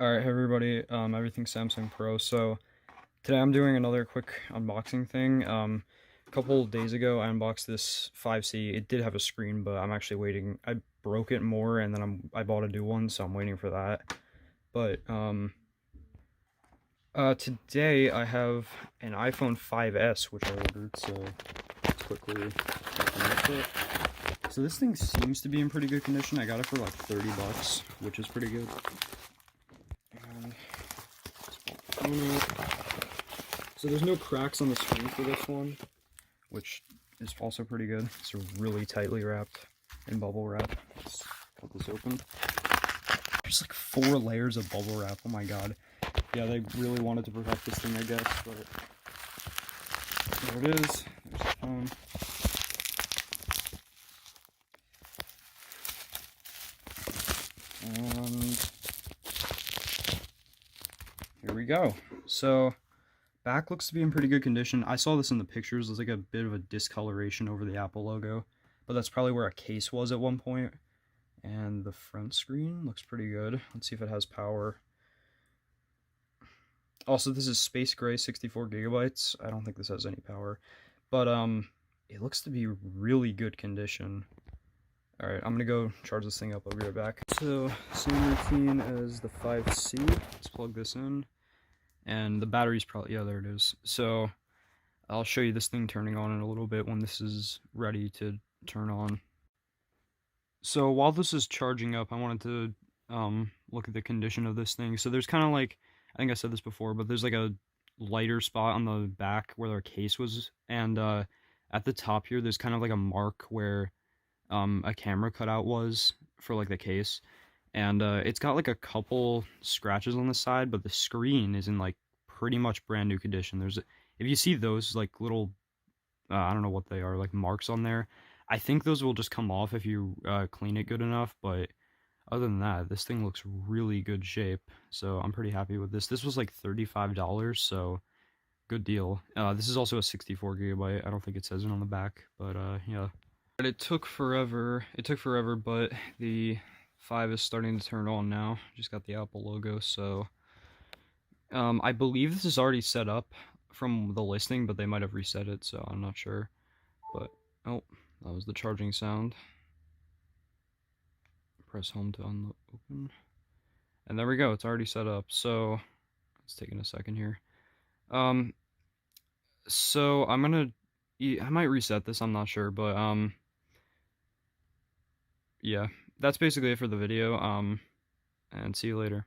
Alright, hey everybody, everything Samsung Pro. So today I'm doing another quick unboxing thing. A couple days ago I unboxed this 5C. It did have a screen, but I'm actually waiting. I broke it more and then I bought a new one, so I'm waiting for that. But today I have an iPhone 5S which I ordered, so let's quickly open it. So this thing seems to be in pretty good condition. I got it for like 30 bucks, which is pretty good. And so there's no cracks on the screen for this one, which is also pretty good. It's really tightly wrapped in bubble wrap. Let's cut this open. There's like 4 layers of bubble wrap. Oh my god. Yeah, they really wanted to protect this thing, I guess, but there it is. There's the phone. And here we go. So back looks to be in pretty good condition. I saw this in the pictures. There's like a bit of a discoloration over the Apple logo, but that's probably where a case was at one point. And the front screen looks pretty good. Let's see if it has power. Also, this is space gray, 64 gigabytes. I don't think this has any power, but it looks to be really good condition. All right, I'm gonna go charge this thing up. I'll be right back. So same routine as the 5C. Let's plug this in. And the battery's probably, yeah, there it is. So I'll show you this thing turning on in a little bit when this is ready to turn on. So while this is charging up, I wanted to look at the condition of this thing. So there's kind of like, I think I said this before, but there's like a lighter spot on the back where our case was, and at the top here there's kind of like a mark where a camera cutout was for like the case. And it's got like a couple scratches on the side, but the screen is in like pretty much brand new condition. There's, if you see those like little, I don't know what they are, like marks on there, I think those will just come off if you clean it good enough. But other than that, this thing looks really good shape, so I'm pretty happy with this. This was like $35, so good deal. This is also a 64 gigabyte. I don't think it says it on the back, but yeah. But it took forever. It took forever, but the 5 is starting to turn on now. Just got the Apple logo, so I believe this is already set up from the listing, but they might have reset it, so I'm not sure. But oh, that was the charging sound. Press home to open, and there we go. It's already set up. So it's taking a second here. So I might reset this. I'm not sure, but yeah, that's basically it for the video. And see you later.